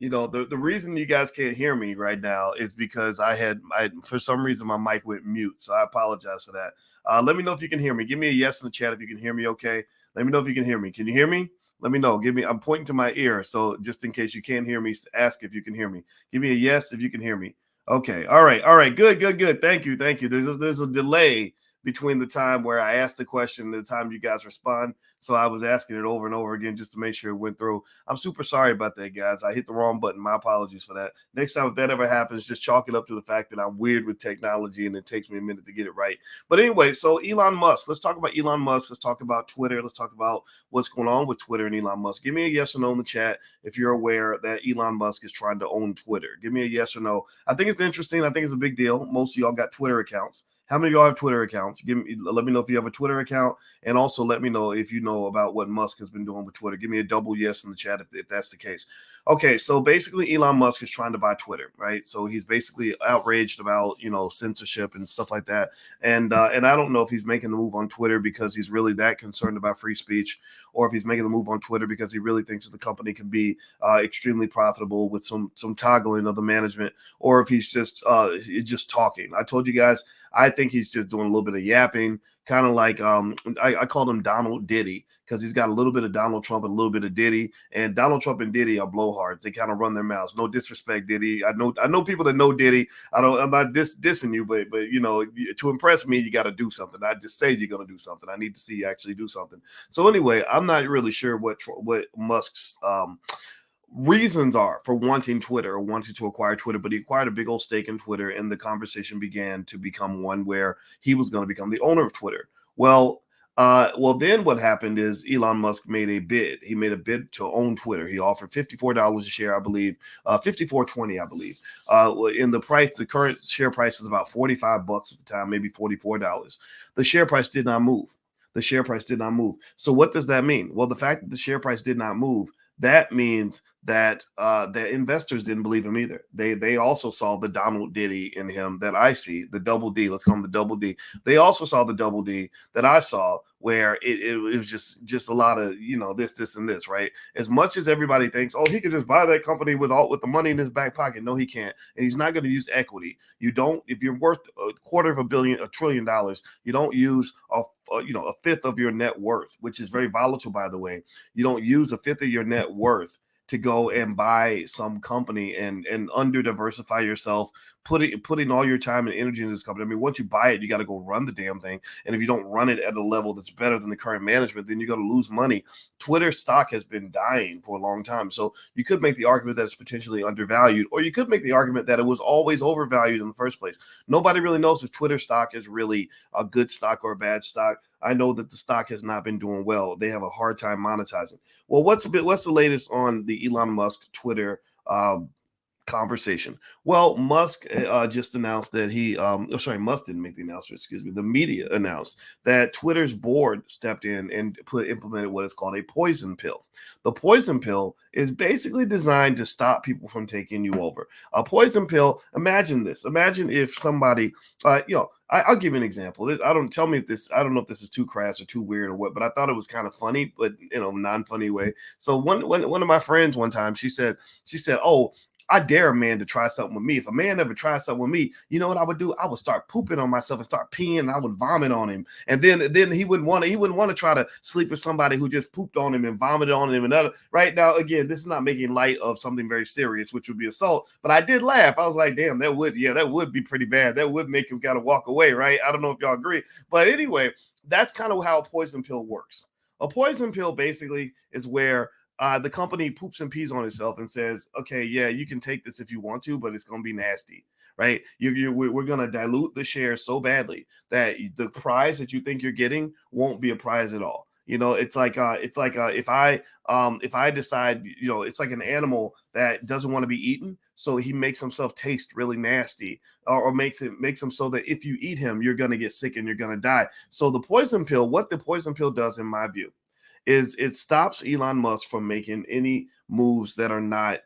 The reason you guys can't hear me right now is because I for some reason my mic went mute, so I apologize for that. Let me know if you can hear me. Give me a yes in the chat if you can hear me. Okay. Let me know if you can hear me. Can you hear me? Let me know. I'm pointing to my ear, so just in case you can't hear me, ask if you can hear me. Give me a yes if you can hear me. Okay. All right. All right. Good. Good. Good. Thank you. Thank you. There's a delay between the time where I ask the question and the time you guys respond. So I was asking it over and over again just to make sure it went through. I'm super sorry about that, guys. I hit the wrong button. My apologies for that. Next time if that ever happens, just chalk it up to the fact that I'm weird with technology and it takes me a minute to get it right. But anyway, so Elon Musk. Let's talk about Elon Musk. Let's talk about Twitter. Let's talk about what's going on with Twitter and Elon Musk. Give me a yes or no in the chat if you're aware that Elon Musk is trying to own Twitter. Give me a yes or no. I think it's interesting. I think it's a big deal. Most of y'all got Twitter accounts. How many of y'all have Twitter accounts? Let me know if you have a Twitter account, and also let me know if you know about what Musk has been doing with Twitter. Give me a double yes in the chat if that's the case. Okay, so basically Elon Musk is trying to buy Twitter, right? So he's basically outraged about censorship and stuff like that, and I don't know if he's making the move on Twitter because he's really that concerned about free speech, or if he's making the move on Twitter because he really thinks that the company can be extremely profitable with some toggling of the management, or if he's just talking. I told you guys. I think he's just doing a little bit of yapping, kind of like I called him Donald Diddy because he's got a little bit of Donald Trump and a little bit of Diddy. And Donald Trump and Diddy are blowhards. They kind of run their mouths. No disrespect, Diddy. I know people that know Diddy. I'm not dissing you, but to impress me, you got to do something. I just say you're gonna do something. I need to see you actually do something. So anyway, I'm not really sure what Musk's reasons are for wanting Twitter or wanting to acquire Twitter, but he acquired a big old stake in Twitter, and the conversation began to become one where he was going to become the owner of Twitter. Then what happened is Elon Musk made a bid. He made a bid to own Twitter. He offered $54 a share, I believe, $54.20, I believe. In the price, the current share price is about $45 at the time, maybe $44. The share price did not move. The share price did not move. So what does that mean? Well, the fact that the share price did not move, that means that the investors didn't believe him either. They also saw the Donald Diddy in him that I see, the double D. Let's call him the double D. They also saw the double D that I saw, where it was just a lot of this and this, right? As much as everybody thinks, oh, he could just buy that company with the money in his back pocket. No, he can't, and he's not going to use equity. You don't. If you're worth $250 billion, you don't use a fifth of your net worth, which is very volatile, by the way. You don't use a fifth of your net worth to go and buy some company and under diversify yourself, putting all your time and energy into this company. I mean, once you buy it, you got to go run the damn thing. And if you don't run it at a level that's better than the current management, then you're going to lose money. Twitter stock has been dying for a long time. So you could make the argument that it's potentially undervalued, or you could make the argument that it was always overvalued in the first place. Nobody really knows if Twitter stock is really a good stock or a bad stock. I know that the stock has not been doing well. They have a hard time monetizing. Well, what's the latest on the Elon Musk Twitter conversation? Well, Musk just announced that Musk didn't make the announcement, excuse me. The media announced that Twitter's board stepped in and implemented what is called a poison pill. The poison pill is basically designed to stop people from taking you over. A poison pill, imagine this. Imagine if somebody, I'll give you an example. I don't know if this is too crass or too weird or what, but I thought it was kind of funny, but non-funny way. So one of my friends one time, she said, oh, I dare a man to try something with me. If a man ever tries something with me, you know what I would do? I would start pooping on myself and start peeing, and I would vomit on him. And then he wouldn't want to try to sleep with somebody who just pooped on him and vomited on him. And right now, again, this is not making light of something very serious, which would be assault. But I did laugh. I was like, damn, that would be pretty bad. That would make him kind of walk away, right? I don't know if y'all agree. But anyway, that's kind of how a poison pill works. A poison pill basically is where the company poops and pees on itself and says, okay, yeah, you can take this if you want to, but it's going to be nasty, right? We're going to dilute the shares so badly that the prize that you think you're getting won't be a prize at all. It's like if I decide, it's like an animal that doesn't want to be eaten, so he makes himself taste really nasty, or makes him so that if you eat him, you're going to get sick and you're going to die. So what the poison pill does, in my view, is it stops Elon Musk from making any moves that are not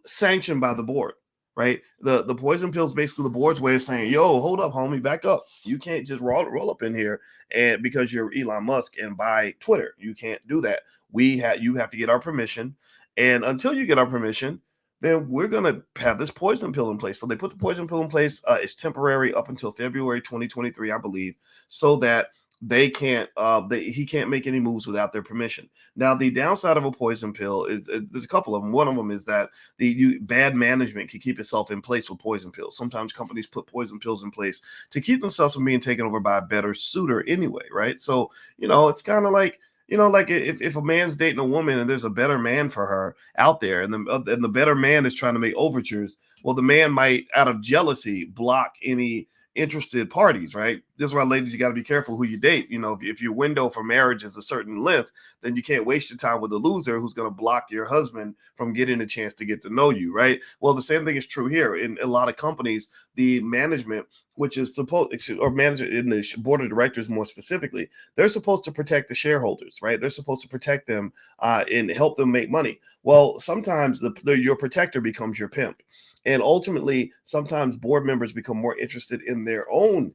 sanctioned by the board, right? The poison pill is basically the board's way of saying, yo, hold up, homie, back up. You can't just roll up in here and because you're Elon Musk and buy Twitter. You can't do that. You have to get our permission. And until you get our permission, then we're going to have this poison pill in place. So they put the poison pill in place. It's temporary up until February 2023, I believe, so that he can't make any moves without their permission. Now, the downside of a poison pill is there's a couple of them. One of them is that bad management can keep itself in place with poison pills. Sometimes companies put poison pills in place to keep themselves from being taken over by a better suitor anyway, right? So, it's kind of like, like if a man's dating a woman and there's a better man for her out there, and the better man is trying to make overtures, well, the man might, out of jealousy, block any interested parties, right? This is why, ladies, you got to be careful who you date. If your window for marriage is a certain length, then you can't waste your time with a loser who's going to block your husband from getting a chance to get to know you, right? Well, the same thing is true here. In a lot of companies, the management, which is supposed, or manager in the board of directors more specifically, they're supposed to protect the shareholders, right? They're supposed to protect them and help them make money. Well, sometimes your protector becomes your pimp. And ultimately, sometimes board members become more interested in their own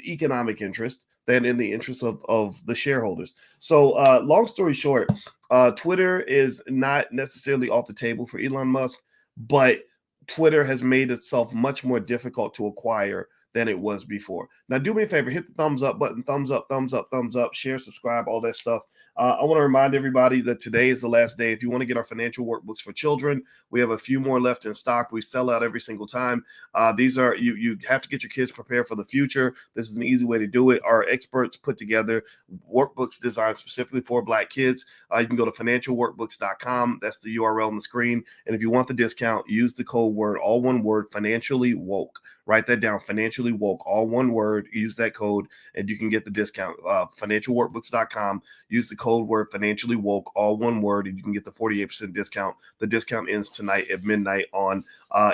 economic interest than in the interest of the shareholders. So, long story short, Twitter is not necessarily off the table for Elon Musk, but Twitter has made itself much more difficult to acquire than it was before. Now, do me a favor, hit the thumbs up button, thumbs up, thumbs up, thumbs up, share, subscribe, all that stuff. I want to remind everybody that today is the last day. If you want to get our financial workbooks for children, we have a few more left in stock. We sell out every single time. These are you have to get your kids prepared for the future. This is an easy way to do it. Our experts put together workbooks designed specifically for Black kids. You can go to financialworkbooks.com. That's the URL on the screen. And if you want the discount, use the code word, all one word, financially woke. Write that down, financially woke, all one word. Use that code and you can get the discount. Financialworkbooks.com. Use the code word, financially woke, all one word, and you can get the 48% discount. The discount ends tonight at midnight on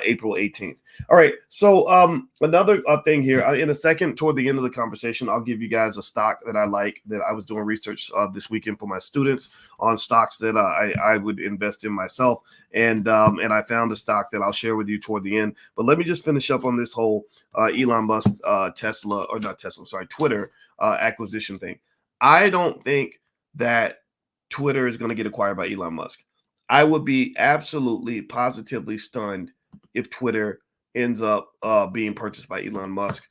April 18th. All right. So another thing here, in a second, toward the end of the conversation, I'll give you guys a stock that I like, that I was doing research this weekend for my students on stocks that I would invest in myself. And I found a stock that I'll share with you toward the end. But let me just finish up on this whole Elon Musk, Twitter acquisition thing. I don't think that Twitter is going to get acquired by Elon Musk. I would be absolutely, positively stunned if Twitter ends up being purchased by Elon Musk,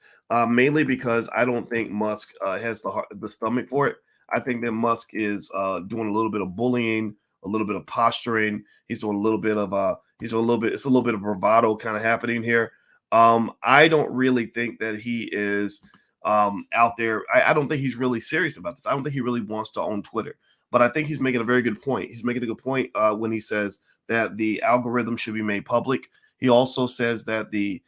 mainly because I don't think Musk has the stomach for it. I think that Musk is doing a little bit of bullying, a little bit of posturing. He's doing a little bit of it's a little bit of bravado kind of happening here. I don't really think that he is out there. I don't think he's really serious about this. I don't think he really wants to own Twitter. But I think he's making a very good point. He's making a good point when he says that the algorithm should be made public. He also says that the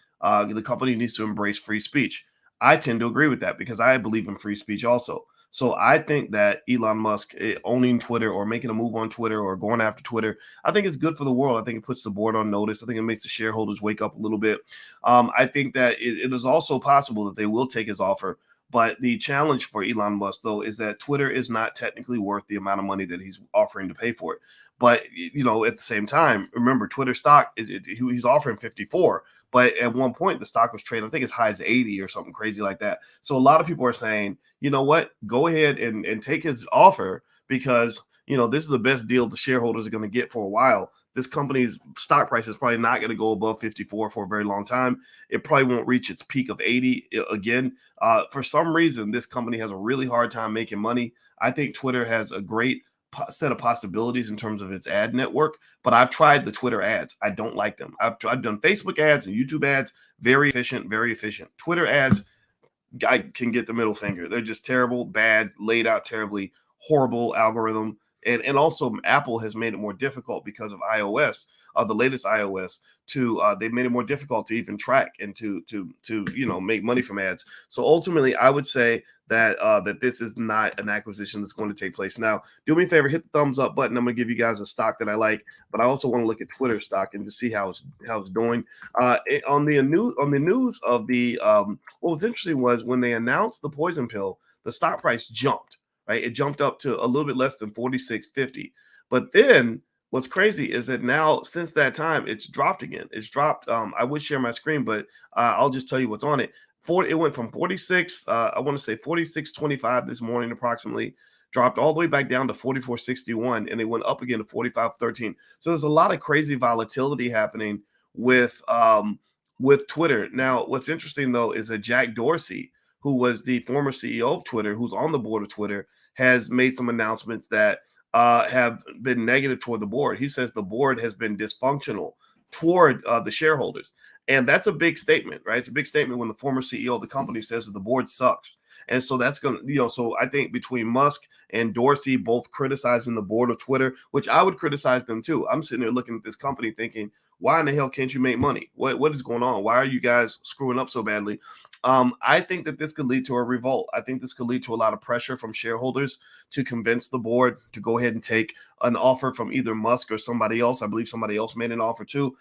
company needs to embrace free speech. I tend to agree with that because I believe in free speech also. So I think that Elon Musk owning Twitter or making a move on Twitter or going after Twitter, I think it's good for the world. I think it puts the board on notice. I think it makes the shareholders wake up a little bit. I think that it is also possible that they will take his offer. But the challenge for Elon Musk, though, is that Twitter is not technically worth the amount of money that he's offering to pay for it. But, at the same time, remember, Twitter stock, he's offering 54. But at one point, the stock was trading, I think as high as 80 or something crazy like that. So a lot of people are saying, you know what, go ahead and take his offer because, this is the best deal the shareholders are going to get for a while. This company's stock price is probably not going to go above 54 for a very long time. It probably won't reach its peak of 80 again. For some reason, this company has a really hard time making money. I think Twitter has a great set of possibilities in terms of its ad network, but I've tried the Twitter ads. I don't like them. I've done Facebook ads and YouTube ads. Very efficient, very efficient. Twitter ads, I can get the middle finger. They're just terrible, bad, laid out terribly, horrible algorithm. And also Apple has made it more difficult because of iOS, the latest iOS, to they've made it more difficult to even track and to make money from ads. So ultimately, I would say that that this is not an acquisition that's going to take place. Now, do me a favor, hit the thumbs up button. I'm going to give you guys a stock that I like, but I also want to look at Twitter stock and to see how it's doing. On the news of the what was interesting was when they announced the poison pill, the stock price jumped. Right, it jumped up to a little bit less than 46.50. But then what's crazy is that now since that time it's dropped again. It's dropped. I would share my screen, but I'll just tell you what's on it. It went from 46. I want to say 46.25 this morning approximately dropped all the way back down to 44.61, and they went up again to 45.13. So there's a lot of crazy volatility happening with Twitter. Now, what's interesting though is that Jack Dorsey, who was the former CEO of Twitter, who's on the board of Twitter, has made some announcements that have been negative toward the board. He says the board has been dysfunctional toward the shareholders. And that's a big statement, right? It's a big statement when the former CEO of the company says that the board sucks. And so that's going to, so I think between Musk and Dorsey both criticizing the board of Twitter, which I would criticize them too. I'm sitting there looking at this company thinking, why in the hell can't you make money? What is going on? Why are you guys screwing up so badly? I think that this could lead to a revolt. I think this could lead to a lot of pressure from shareholders to convince the board to go ahead and take an offer from either Musk or somebody else. I believe somebody else made an offer too.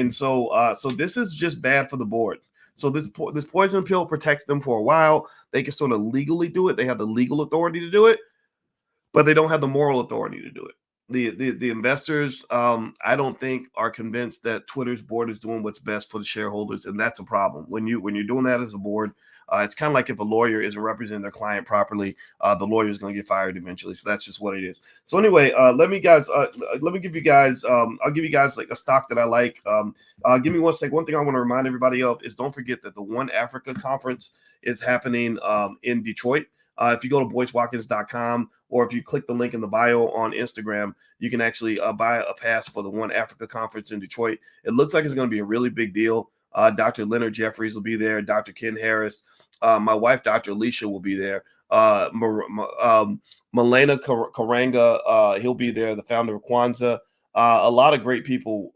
So this is just bad for the board. So this poison pill protects them for a while. They can sort of legally do it. They have the legal authority to do it, but they don't have the moral authority to do it. The investors, I don't think are convinced that Twitter's board is doing what's best for the shareholders, and that's a problem. When you're doing that as a board, it's kind of like if a lawyer isn't representing their client properly, the lawyer is going to get fired eventually. So that's just what it is. So anyway, let me give you guys, I'll give you guys like a stock that I like. Give me one sec. One thing I want to remind everybody of is don't forget that the One Africa conference is happening in Detroit. If you go to boycewatkins.com or if you click the link in the bio on Instagram, you can actually buy a pass for the One Africa conference in Detroit. It looks like it's going to be a really big deal. Dr. Leonard Jeffries will be there. Dr. Ken Harris. My wife, Dr. Alicia, will be there. Malena Karanga, he'll be there, the founder of Kwanzaa. A lot of great people,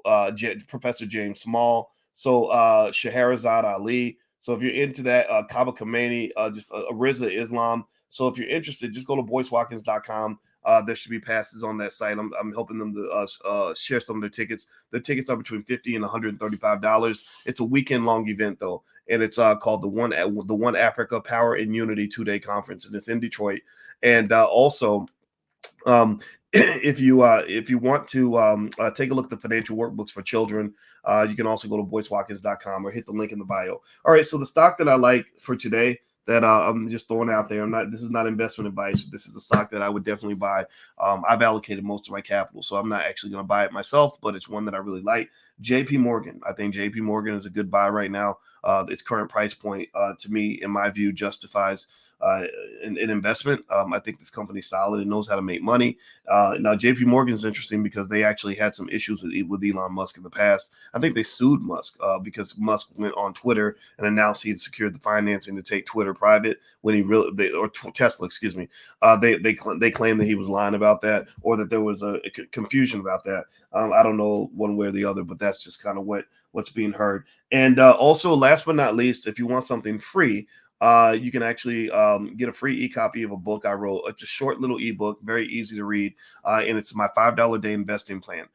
Professor James Small. So Shahrazad Ali. So if you're into that, Kaba Khamenei, just Rizza Islam. So if you're interested, just go to boycewatkins.com. There should be passes on that site. I'm helping them to share some of their tickets. The tickets are between $50 and $135. It's a weekend long event though, and it's called the One Africa Power and Unity 2-day conference, and it's in Detroit. And also, if you want to take a look at the financial workbooks for children, you can also go to boycewatkins.com or hit the link in the bio. All right, so the stock that I like for today that I'm just throwing out there, this is not investment advice. This is a stock that I would definitely buy. I've allocated most of my capital, so I'm not actually going to buy it myself, but it's one that I really like. JP Morgan. I think JP Morgan is a good buy right now. Its current price point, to me, in my view, justifies an investment. I think this company's solid and knows how to make money. Now, JP Morgan is interesting because they actually had some issues with Elon Musk in the past. I think they sued Musk because Musk went on Twitter and announced he had secured the financing to take Twitter private when Tesla, excuse me. They claimed that he was lying about that, or that there was a confusion about that. I don't know one way or the other, but that's just kind of what's being heard. And also, last but not least, if you want something free, you can actually get a free e-copy of a book I wrote. It's a short little ebook, very easy to read, and it's my $5 a day investing plan.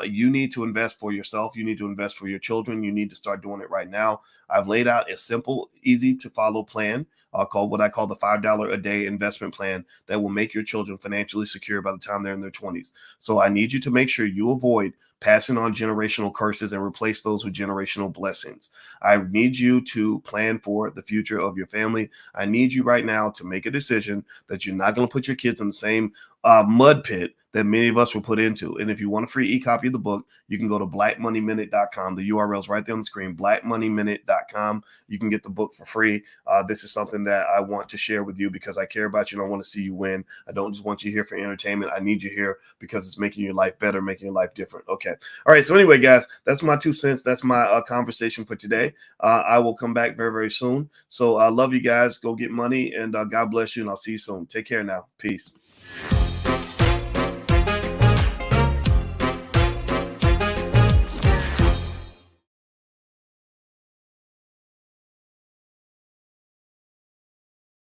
You need to invest for yourself. You need to invest for your children. You need to start doing it right now. I've laid out a simple, easy to follow plan called what I call the $5 a day investment plan that will make your children financially secure by the time they're in their 20s. So I need you to make sure you avoid passing on generational curses and replace those with generational blessings. I need you to plan for the future of your family. I need you right now to make a decision that you're not going to put your kids in the same mud pit that many of us were put into. And if you want a free e-copy of the book, you can go to blackmoneyminute.com. The URL is right there on the screen, blackmoneyminute.com. You can get the book for free. This is something that I want to share with you because I care about you and I want to see you win. I don't just want you here for entertainment. I need you here because it's making your life better, making your life different. Okay. All right. So anyway, guys, that's my 2 cents. That's my conversation for today. I will come back very, very soon. So I love you guys. Go get money and God bless you. And I'll see you soon. Take care now. Peace.